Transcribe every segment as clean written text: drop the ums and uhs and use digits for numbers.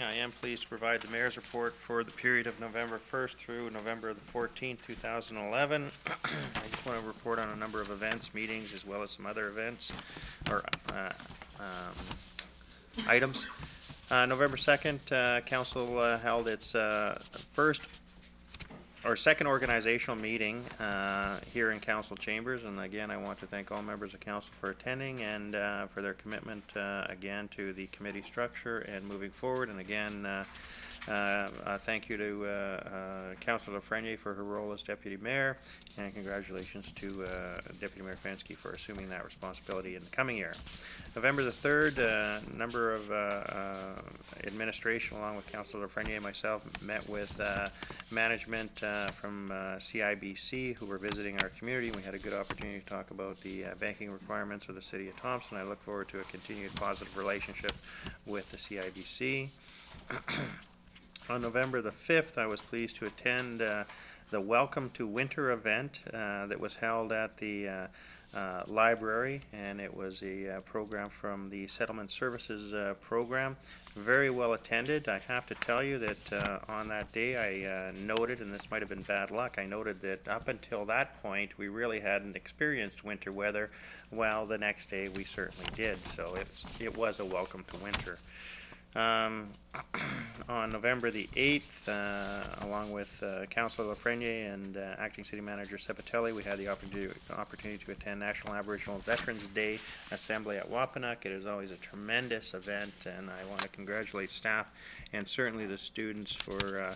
I am pleased to provide the Mayor's report for the period of November 1st through November the 14th, 2011. I just want to report on a number of events, meetings, as well as some other events or items. November 2nd, Council held its second organizational meeting here in Council Chambers, and again I want to thank all members of Council for attending and for their commitment again to the committee structure and moving forward, and again thank you to Councillor Lafreniere for her role as Deputy Mayor, and congratulations to Deputy Mayor Fensky for assuming that responsibility in the coming year. November the 3rd, a number of administration along with Councillor Lafreniere and myself met with management from CIBC who were visiting our community. We had a good opportunity to talk about the banking requirements of the City of Thompson. I look forward to a continued positive relationship with the CIBC. On November the 5th, I was pleased to attend the Welcome to Winter event that was held at the library, and it was a program from the Settlement Services program. Very well attended. I have to tell you that on that day I noted, and this might have been bad luck, I noted that up until that point we really hadn't experienced winter weather. Well, the next day we certainly did, so it was a welcome to winter. On November the 8th, along with Councillor Lafreniere and Acting City Manager Sepatelli, we had the opportunity to attend National Aboriginal Veterans Day Assembly at Wapanuck. It is always a tremendous event, and I want to congratulate staff and certainly the students for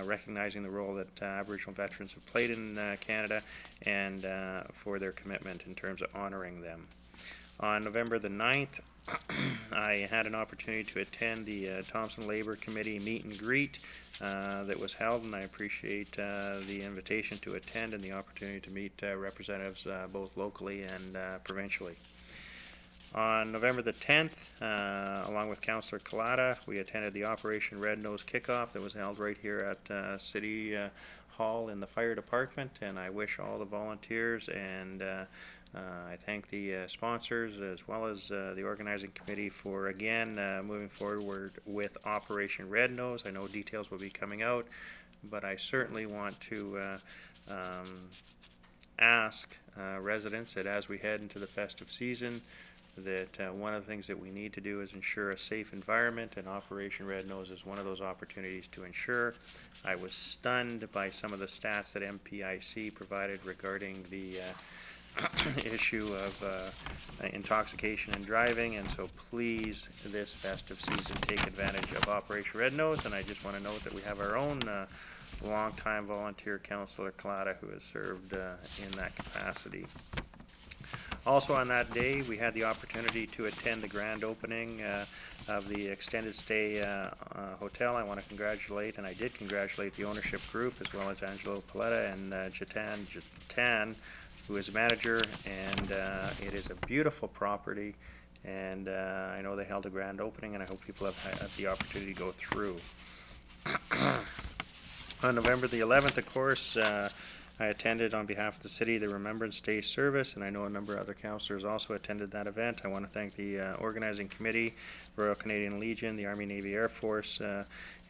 recognizing the role that Aboriginal veterans have played in Canada and for their commitment in terms of honoring them. On November the 9th, I had an opportunity to attend the Thompson Labour Committee meet and greet that was held, and I appreciate the invitation to attend and the opportunity to meet representatives both locally and provincially. On November the 10th, along with Councillor Collada, we attended the Operation Red Nose kickoff that was held right here at City Hall in the Fire Department, and I wish all the volunteers and I thank the sponsors as well as the organizing committee for again moving forward with Operation Red Nose. I know details will be coming out, but I certainly want to ask residents that as we head into the festive season, that one of the things that we need to do is ensure a safe environment, and Operation Red Nose is one of those opportunities to ensure. I was stunned by some of the stats that MPIC provided regarding the issue of intoxication and driving, and so please this festive season take advantage of Operation Red Nose. And I just want to note that we have our own longtime volunteer Councillor Collada who has served in that capacity. Also on that day we had the opportunity to attend the grand opening of the extended stay hotel. I want to congratulate, and I did congratulate, the ownership group as well as Angelo Paletta and Jatan, who is a manager, and it is a beautiful property, and I know they held a grand opening, and I hope people have had the opportunity to go through. On November the 11th, of course, I attended on behalf of the city the Remembrance Day service, and I know a number of other councillors also attended that event. I want to thank the organizing committee, Royal Canadian Legion, the Army, Navy, Air Force,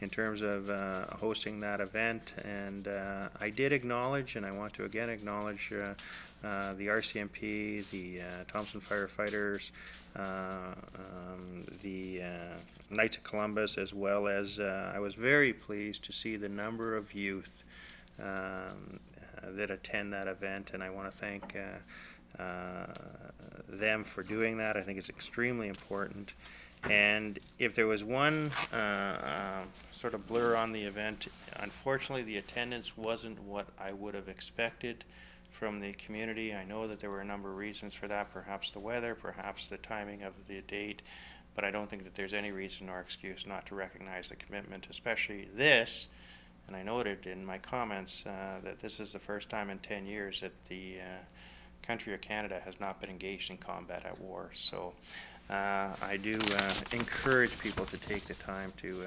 in terms of hosting that event. And I did acknowledge, and I want to again acknowledge the RCMP, the Thompson firefighters, the Knights of Columbus, as well as I was very pleased to see the number of youth that attend that event, and I want to thank them for doing that. I think it's extremely important. And if there was one sort of blur on the event, unfortunately the attendance wasn't what I would have expected from the community. I know that there were a number of reasons for that, perhaps the weather, perhaps the timing of the date, but I don't think that there's any reason or excuse not to recognize the commitment, especially this. And I noted in my comments that this is the first time in 10 years that the country of Canada has not been engaged in combat at war. So I do encourage people to take the time to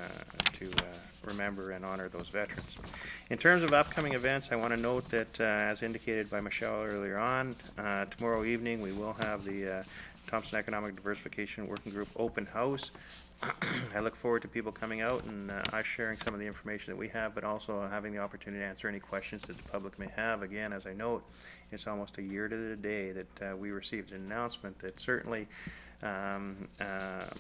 remember and honor those veterans. In terms of upcoming events, I want to note that as indicated by Michelle earlier on, tomorrow evening we will have the Thompson Economic Diversification Working Group Open House. I look forward to people coming out and us sharing some of the information that we have, but also having the opportunity to answer any questions that the public may have. Again, as I note, it's almost a year to the day that we received an announcement that certainly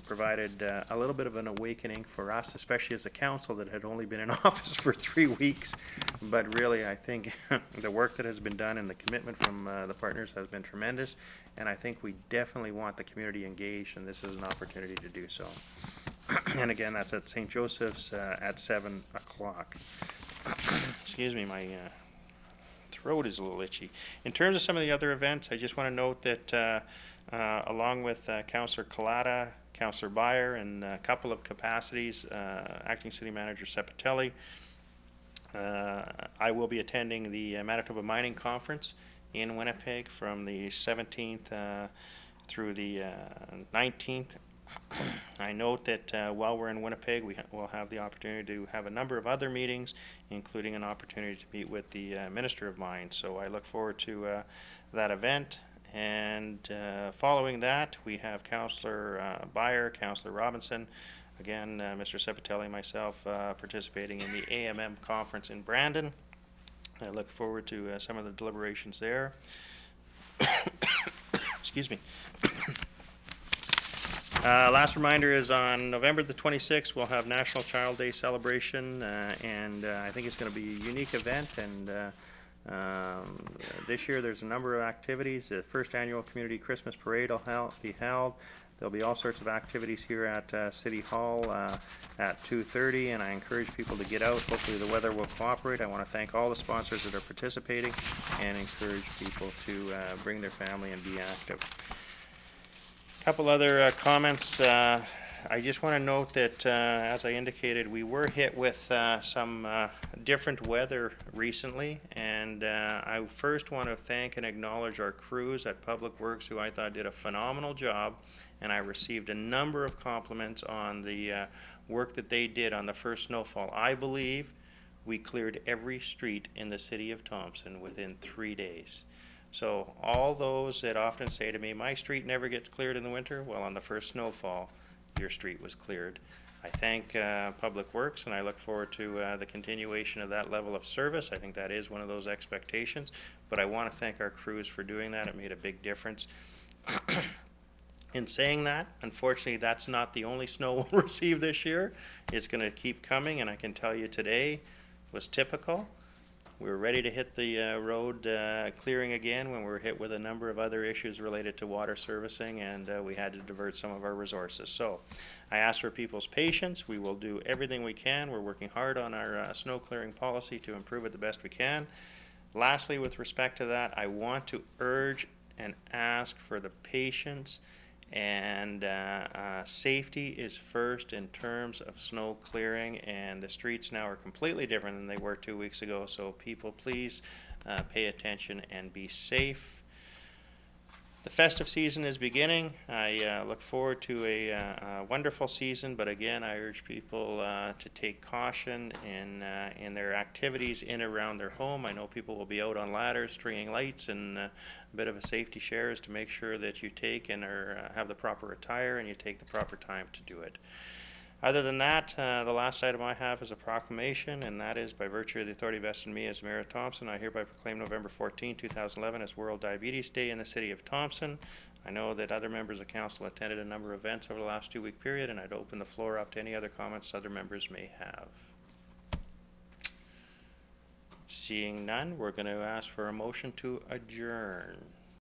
provided a little bit of an awakening for us, especially as a council that had only been in office for 3 weeks. But really, I think the work that has been done and the commitment from the partners has been tremendous, and I think we definitely want the community engaged, and this is an opportunity to do so. And again, that's at St. Joseph's at 7 o'clock. Excuse me, my throat is a little itchy. In terms of some of the other events, I just want to note that along with Councillor Collada, Councillor Beyer, and a couple of capacities, Acting City Manager Sepatelli, I will be attending the Manitoba Mining Conference in Winnipeg from the 17th through the 19th. I note that while we're in Winnipeg, we'll have the opportunity to have a number of other meetings, including an opportunity to meet with the Minister of Mines. So I look forward to that event. And following that, we have Councillor Beyer, Councillor Robinson, again, Mr. Sepatelli and myself participating in the AMM conference in Brandon. I look forward to some of the deliberations there. Excuse me. Last reminder is on November the 26th, we'll have National Child Day celebration, and I think it's going to be a unique event. And this year there's a number of activities. The first annual Community Christmas Parade will be held. There'll be all sorts of activities here at City Hall at 2:30, and I encourage people to get out. Hopefully the weather will cooperate. I want to thank all the sponsors that are participating and encourage people to bring their family and be active. A couple other comments. I just want to note that, as I indicated, we were hit with some different weather recently, and I first want to thank and acknowledge our crews at Public Works, who I thought did a phenomenal job, and I received a number of compliments on the work that they did on the first snowfall. I believe we cleared every street in the city of Thompson within 3 days. So all those that often say to me, my street never gets cleared in the winter, well, on the first snowfall, your street was cleared. I thank Public Works, and I look forward to the continuation of that level of service. I think that is one of those expectations, but I want to thank our crews for doing that. It made a big difference. In saying that, unfortunately, that's not the only snow we'll receive this year. It's going to keep coming, and I can tell you today was typical. We were ready to hit the road clearing again when we were hit with a number of other issues related to water servicing, and we had to divert some of our resources. So I ask for people's patience. We will do everything we can. We're working hard on our snow clearing policy to improve it the best we can. Lastly, with respect to that, I want to urge and ask for the patience, and safety is first in terms of snow clearing, and the streets now are completely different than they were 2 weeks ago, so people please pay attention and be safe. The festive season is beginning. I look forward to a wonderful season, but again, I urge people to take caution in their activities in and around their home. I know people will be out on ladders, stringing lights, and a bit of a safety share is to make sure that you take and have the proper attire and you take the proper time to do it. Other than that, the last item I have is a proclamation, and that is by virtue of the authority vested in me as Mayor of Thompson, I hereby proclaim November 14, 2011 as World Diabetes Day in the City of Thompson. I know that other members of council attended a number of events over the last 2 week period, and I'd open the floor up to any other comments other members may have. Seeing none, we're going to ask for a motion to adjourn.